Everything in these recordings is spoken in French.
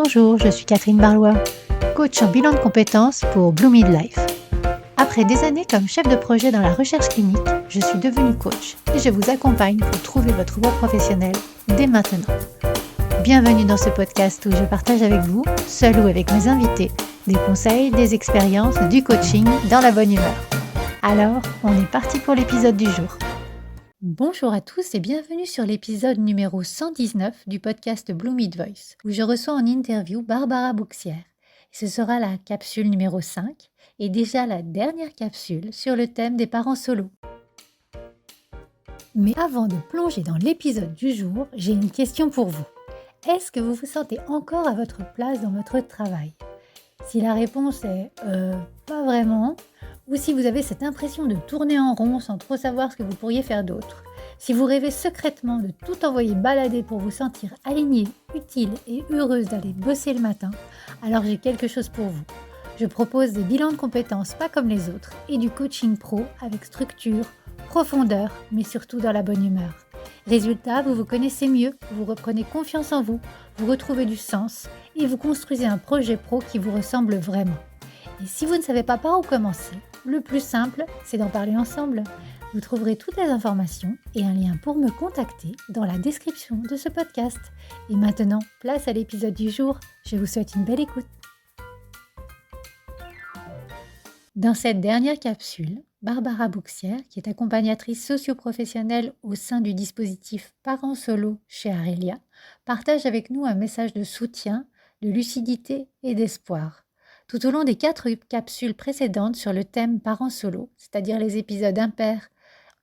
Bonjour, je suis Catherine Barlois, coach en bilan de compétences pour Blue Midlife. Après des années comme chef de projet dans la recherche clinique, je suis devenue coach et je vous accompagne pour trouver votre voie professionnelle dès maintenant. Bienvenue dans ce podcast où je partage avec vous, seul ou avec mes invités, des conseils, des expériences, du coaching dans la bonne humeur. Alors, on est parti pour l'épisode du jour. Bonjour à tous et bienvenue sur l'épisode numéro 119 du podcast Blue Mid Voice, où je reçois en interview Barbara Bouxières. Ce sera la capsule numéro 5 et déjà la dernière capsule sur le thème des parents solos. Mais avant de plonger dans l'épisode du jour, j'ai une question pour vous. Est-ce que vous vous sentez encore à votre place dans votre travail ? Si la réponse est pas vraiment, ou si vous avez cette impression de tourner en rond sans trop savoir ce que vous pourriez faire d'autre, si vous rêvez secrètement de tout envoyer balader pour vous sentir alignée, utile et heureuse d'aller bosser le matin, alors j'ai quelque chose pour vous. Je propose des bilans de compétences pas comme les autres et du coaching pro avec structure, profondeur, mais surtout dans la bonne humeur. Résultat, vous vous connaissez mieux, vous reprenez confiance en vous, vous retrouvez du sens et vous construisez un projet pro qui vous ressemble vraiment. Et si vous ne savez pas par où commencer, le plus simple, c'est d'en parler ensemble. Vous trouverez toutes les informations et un lien pour me contacter dans la description de ce podcast. Et maintenant, place à l'épisode du jour. Je vous souhaite une belle écoute. Dans cette dernière capsule, Barbara Bouxières, qui est accompagnatrice socio-professionnelle au sein du dispositif Parents Solo chez Arelia, partage avec nous un message de soutien, de lucidité et d'espoir. Tout au long des 4 capsules précédentes sur le thème Parents Solo, c'est-à-dire les épisodes impairs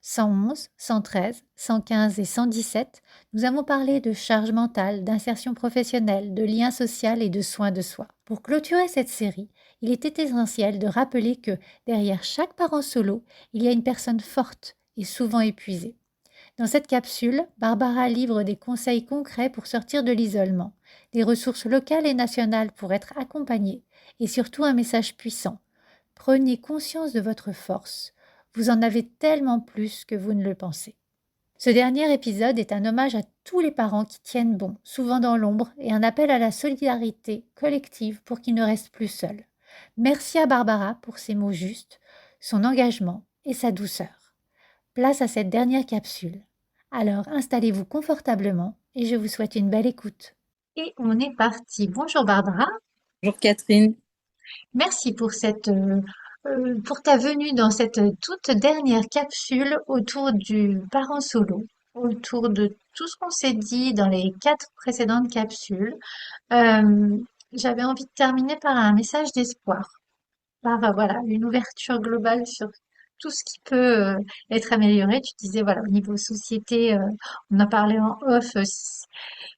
111, 113, 115 et 117, nous avons parlé de charge mentale, d'insertion professionnelle, de lien social et de soins de soi. Pour clôturer cette série, il était essentiel de rappeler que derrière chaque parent solo, il y a une personne forte et souvent épuisée. Dans cette capsule, Barbara livre des conseils concrets pour sortir de l'isolement, des ressources locales et nationales pour être accompagnée et surtout un message puissant. Prenez conscience de votre force. Vous en avez tellement plus que vous ne le pensez. Ce dernier épisode est un hommage à tous les parents qui tiennent bon, souvent dans l'ombre, et un appel à la solidarité collective pour qu'ils ne restent plus seuls. Merci à Barbara pour ses mots justes, son engagement et sa douceur. Place à cette dernière capsule. Alors installez-vous confortablement et je vous souhaite une belle écoute. Et on est parti. Bonjour Barbara. Bonjour Catherine. Merci pour ta venue dans cette toute dernière capsule autour du parent solo, autour de tout ce qu'on s'est dit dans les 4 précédentes capsules. Euh, J'avais envie de terminer par un message d'espoir, par voilà, une ouverture globale sur tout ce qui peut être amélioré. Tu disais, voilà, au niveau société, on a parlé en off,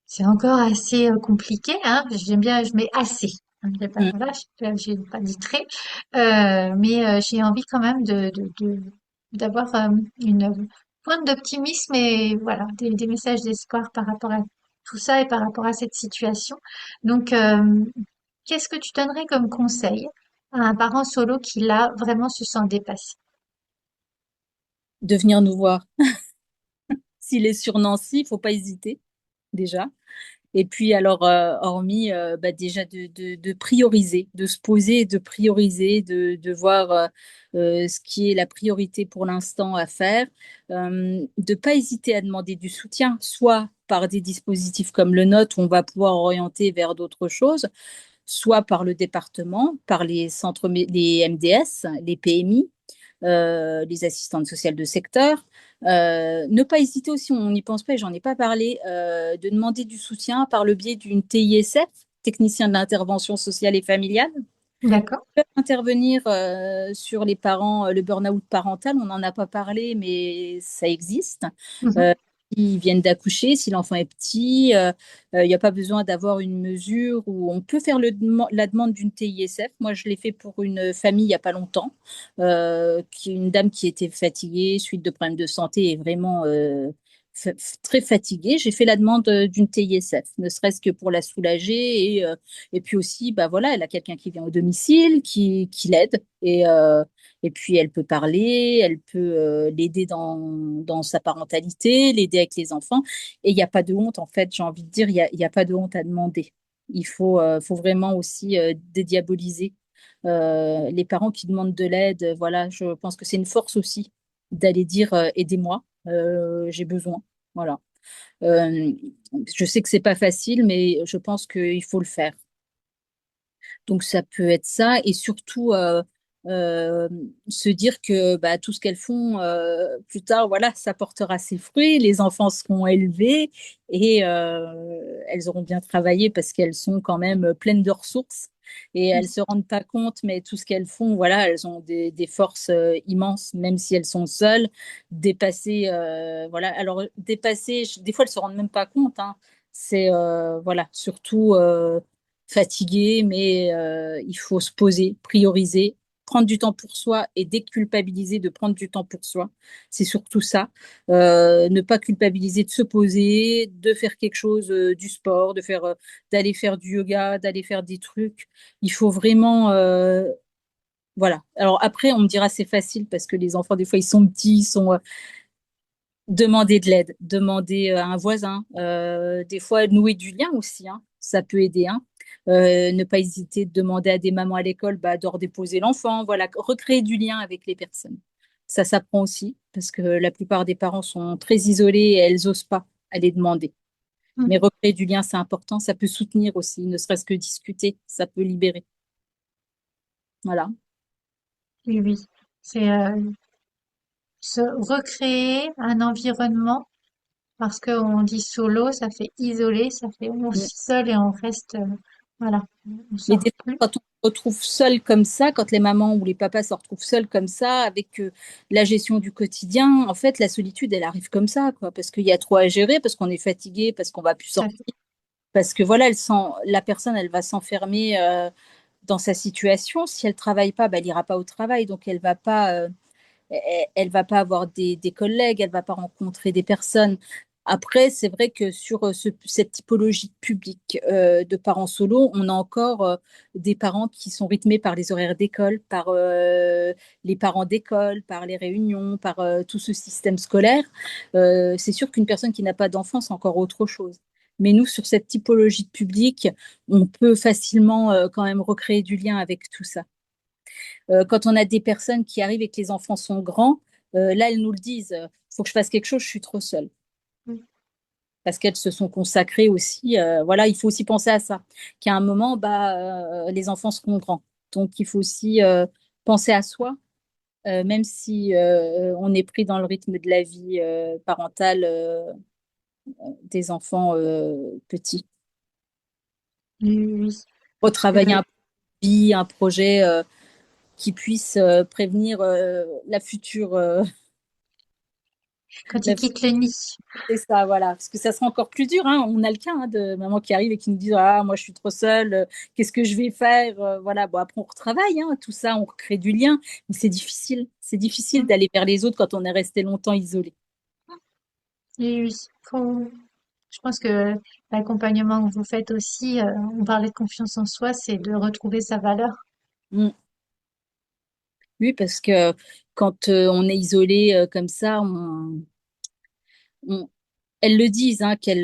c'est encore assez compliqué, hein. J'aime bien, je mets assez. Hein, Mm. voilà, j'ai pas dit très, mais j'ai envie quand même d'avoir une pointe d'optimisme et voilà, des messages d'espoir par rapport à tout ça et par rapport à cette situation. Donc, qu'est-ce que tu donnerais comme conseil à un parent solo qui là vraiment se sent dépassé? De venir nous voir. S'il est sur Nancy, il ne faut pas hésiter déjà. Et puis alors, hormis déjà de prioriser, de se poser, et de prioriser, de voir ce qui est la priorité pour l'instant à faire, de ne pas hésiter à demander du soutien, soit par des dispositifs comme le nôtre, où on va pouvoir orienter vers d'autres choses, soit par le département, par les centres, les MDS, les PMI, les assistantes sociales de secteur. Ne pas hésiter aussi, on n'y pense pas et j'en ai pas parlé, de demander du soutien par le biais d'une TISF, technicien de l'intervention sociale et familiale. D'accord. Ils peuvent intervenir sur les parents, le burn-out parental, on n'en a pas parlé, mais ça existe. Mhm. Euh, Ils viennent d'accoucher, si l'enfant est petit, il n'y a pas besoin d'avoir une mesure où on peut faire la demande d'une TISF. Moi, je l'ai fait pour une famille il n'y a pas longtemps, une dame qui était fatiguée suite de problèmes de santé et vraiment très fatiguée. J'ai fait la demande d'une TISF, ne serait-ce que pour la soulager et puis aussi, bah voilà, elle a quelqu'un qui vient au domicile, qui l'aide et puis elle peut parler, elle peut l'aider dans sa parentalité, l'aider avec les enfants. Et il n'y a pas de honte, en fait, j'ai envie de dire, il y a pas de honte à demander. faut vraiment aussi dédiaboliser les parents qui demandent de l'aide. Voilà, je pense que c'est une force aussi d'aller dire aidez-moi, j'ai besoin. Voilà. Euh, je sais que c'est pas facile, mais je pense qu'il faut le faire. Donc ça peut être ça et surtout euh, se dire que bah, tout ce qu'elles font plus tard, voilà, ça portera ses fruits, les enfants seront élevés et elles auront bien travaillé parce qu'elles sont quand même pleines de ressources et elles se rendent pas compte, mais tout ce qu'elles font, voilà, elles ont des forces immenses, même si elles sont seules, dépassées, voilà. Alors dépassées, des fois elles se rendent même pas compte, hein. C'est voilà, surtout fatigué, mais il faut se poser, prioriser, prendre du temps pour soi et déculpabiliser de prendre du temps pour soi. C'est surtout ça. Ne pas culpabiliser de se poser, de faire quelque chose, du sport, d'aller faire du yoga, d'aller faire des trucs. Il faut vraiment, voilà. Alors après, on me dira c'est facile parce que les enfants, des fois, ils sont petits, ils sont demander de l'aide, demander à un voisin, des fois nouer du lien aussi, hein, ça peut aider, hein. Ne pas hésiter de demander à des mamans à l'école bah, de redéposer l'enfant, voilà, recréer du lien avec les personnes. Ça s'apprend aussi parce que la plupart des parents sont très isolés et elles osent pas aller demander. Mais Mm. recréer du lien, c'est important, ça peut soutenir aussi, ne serait-ce que discuter, ça peut libérer. Voilà. Oui, oui. C'est se recréer un environnement parce qu'on dit solo, ça fait isolé, ça fait on s'isole et on reste, voilà, on Mais sort des fois, plus. quand on se retrouve seul comme ça, quand les mamans ou les papas se retrouvent seuls comme ça, avec la gestion du quotidien, en fait, la solitude, elle arrive comme ça, quoi, parce qu'il y a trop à gérer, parce qu'on est fatigué, parce qu'on va plus Ça, sortir, parce que voilà, la personne, elle va s'enfermer dans sa situation. Si elle travaille pas, bah, elle ira pas au travail, donc elle va pas avoir des collègues, elle va pas rencontrer des personnes. Après, c'est vrai que sur cette typologie de public de parents solo, on a encore des parents qui sont rythmés par les horaires d'école, par les parents d'école, par les réunions, par tout ce système scolaire. C'est sûr qu'une personne qui n'a pas d'enfant, c'est encore autre chose. Mais nous, sur cette typologie de public, on peut facilement quand même recréer du lien avec tout ça. Quand on a des personnes qui arrivent et que les enfants sont grands, là, elles nous le disent, il faut que je fasse quelque chose, je suis trop seule. mm, Parce qu'elles se sont consacrées aussi. Voilà, il faut aussi penser à ça. Qu'à un moment, bah, les enfants seront grands. Donc, il faut aussi penser à soi, même si on est pris dans le rythme de la vie parentale des enfants petits. oui, oui, oui. C'est Retravailler vrai. un projet qui puisse prévenir la future. Quand ils La quittent le nid. C'est ça, voilà. Parce que ça sera encore plus dur, hein. On a le cas hein, de maman qui arrive et qui nous dit ah, moi, je suis trop seule, qu'est-ce que je vais faire? Voilà. Bon, après, on retravaille, hein, tout ça, on recrée du lien. Mais c'est difficile. C'est difficile Mm. d'aller vers les autres quand on est resté longtemps isolé. Oui, oui. Je pense que l'accompagnement que vous faites aussi, on parlait de confiance en soi, c'est de retrouver sa valeur. Mm. Oui, parce que quand on est isolé comme ça, on- elles le disent, hein, qu'elles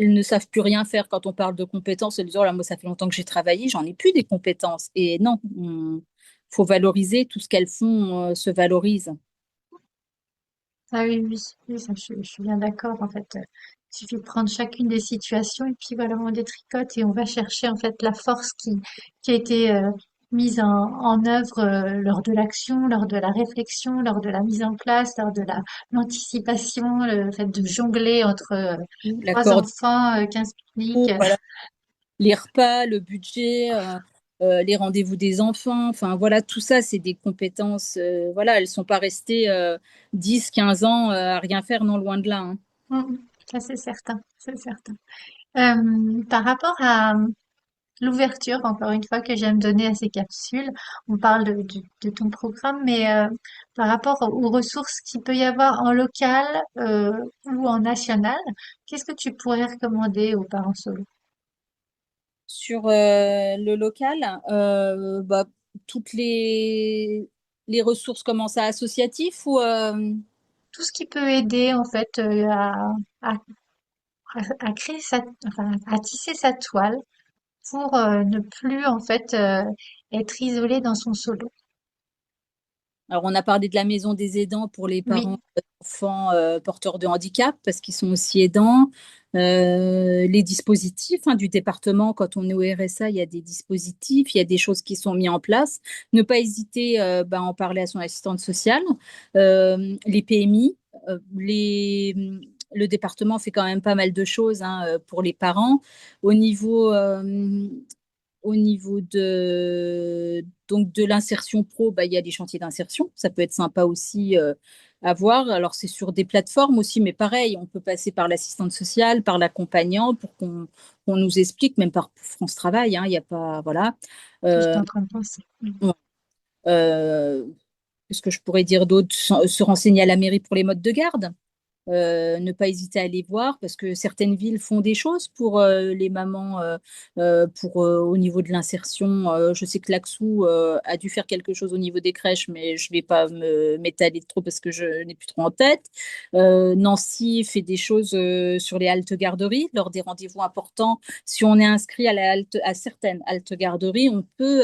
ne savent plus rien faire quand on parle de compétences. Elles disent, oh là, moi, ça fait longtemps que j'ai travaillé, j'en ai plus des compétences. Et non, faut valoriser tout ce qu'elles font, se valorise. Ah oui, oui, oui, ça, je suis bien d'accord. En fait, il suffit de prendre chacune des situations et puis voilà, on détricote et on va chercher en fait la force qui a été mise en œuvre lors de l'action, lors de la réflexion, lors de la mise en place, lors de l'anticipation, le fait de jongler entre trois L'accord, enfants, 15 pique-niques. voilà, les repas, le budget, les rendez-vous des enfants, enfin voilà, tout ça, c'est des compétences. Voilà, elles sont pas restées 10, 15 ans à rien faire, non loin de là, hein. Ça c'est certain, c'est certain. Par rapport à l'ouverture, encore une fois, que j'aime donner à ces capsules. On parle de ton programme, mais par rapport aux ressources qu'il peut y avoir en local ou en national, qu'est-ce que tu pourrais recommander aux parents solo? Sur le local, bah, toutes les ressources, comment ça, associatif ou Tout ce qui peut aider en fait à à créer enfin, à tisser sa toile pour ne plus en fait être isolé dans son solo. Alors, on a parlé de la maison des aidants pour les parents Oui, d'enfants porteurs de handicap, parce qu'ils sont aussi aidants. Les dispositifs du département, quand on est au RSA, il y a des dispositifs, il y a des choses qui sont mises en place. Ne pas hésiter à en parler à son assistante sociale. Les PMI, le département fait quand même pas mal de choses pour les parents. Au niveau, euh, Au niveau donc de l'insertion pro, il y a des chantiers d'insertion. Ça peut être sympa aussi à voir. Alors, c'est sur des plateformes aussi, mais pareil, on peut passer par l'assistante sociale, par l'accompagnant pour qu'on nous explique, même par France Travail. Il y a pas, voilà. j'étais Euh, en train de penser. ouais. Euh, Qu'est-ce que je pourrais dire d'autre? Se renseigner à la mairie pour les modes de garde. Ne pas hésiter à aller voir parce que certaines villes font des choses pour les mamans au niveau de l'insertion. Je sais que l'Axou a dû faire quelque chose au niveau des crèches, mais je ne vais pas m'étaler trop parce que je n'ai plus trop en tête. Nancy fait des choses sur les haltes garderies lors des rendez-vous importants. Si on est inscrit à certaines haltes garderies, on peut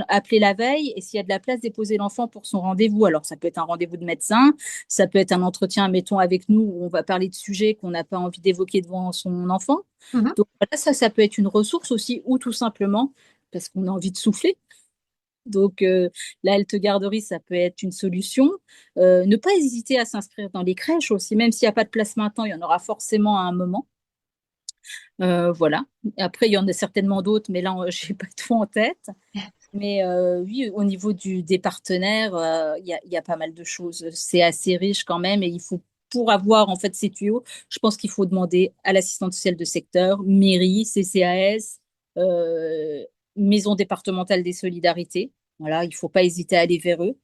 appeler la veille et s'il y a de la place, déposer l'enfant pour son rendez-vous. Alors, ça peut être un rendez-vous de médecin, ça peut être un entretien, mettons, avec nous, où on va parler de sujets qu'on n'a pas envie d'évoquer devant son enfant. Mhm. Donc, voilà, ça peut être une ressource aussi, ou tout simplement parce qu'on a envie de souffler. Donc, la halte garderie, ça peut être une solution. Ne pas hésiter à s'inscrire dans les crèches aussi, même s'il n'y a pas de place maintenant, il y en aura forcément à un moment. Voilà. Après, il y en a certainement d'autres, mais là, je n'ai pas tout en tête. Mais oui, au niveau des partenaires, il y a pas mal de choses. C'est assez riche quand même et il faut, pour avoir en fait ces tuyaux, je pense qu'il faut demander à l'assistante sociale de secteur, mairie, CCAS, euh, maison départementale des solidarités. Voilà, il ne faut pas hésiter à aller vers eux.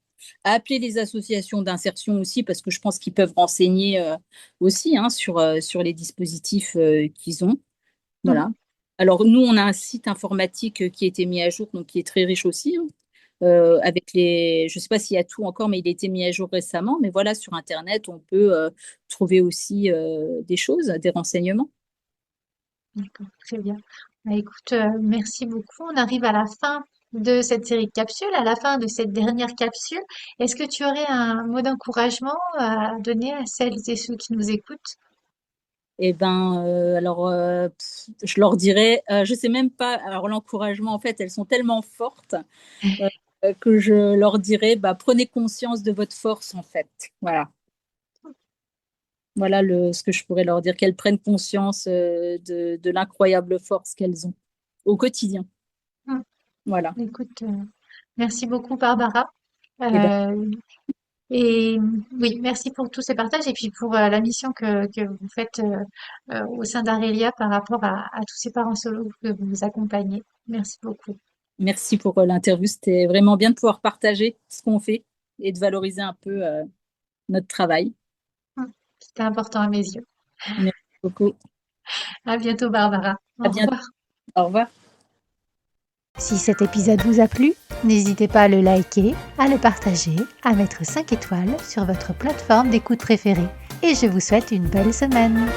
À appeler les associations d'insertion aussi parce que je pense qu'ils peuvent renseigner aussi sur les dispositifs qu'ils ont. Mhm. Voilà. Alors, nous, on a un site informatique qui a été mis à jour, donc qui est très riche aussi, je ne sais pas s'il y a tout encore, mais il a été mis à jour récemment. Mais voilà, sur Internet, on peut trouver aussi des choses, des renseignements. D'accord, très bien. Bah, écoute, merci beaucoup. On arrive à la fin de cette série de capsules, à la fin de cette dernière capsule. Est-ce que tu aurais un mot d'encouragement à donner à celles et ceux qui nous écoutent? Et ben, alors, je leur dirais, je sais même pas. Alors, l'encouragement, en fait, elles sont tellement fortes euh, que je leur dirais, prenez conscience de votre force, en fait. Voilà. Voilà ce que je pourrais leur dire, qu'elles prennent conscience de l'incroyable force qu'elles ont au quotidien. Mm. Voilà. Écoute, merci beaucoup Barbara. Et ben, Euh, et oui, merci pour tous ces partages et puis pour la mission que vous faites au sein d'Arelia par rapport à tous ces parents solos que vous accompagnez. Merci beaucoup. merci pour l'interview. C'était vraiment bien de pouvoir partager ce qu'on fait et de valoriser un peu notre travail. Mm. C'était important à mes yeux. Merci beaucoup. À bientôt Barbara. À Au bientôt. revoir. Au revoir. Si cet épisode vous a plu, n'hésitez pas à le liker, à le partager, à mettre 5 étoiles sur votre plateforme d'écoute préférée. Et je vous souhaite une belle semaine.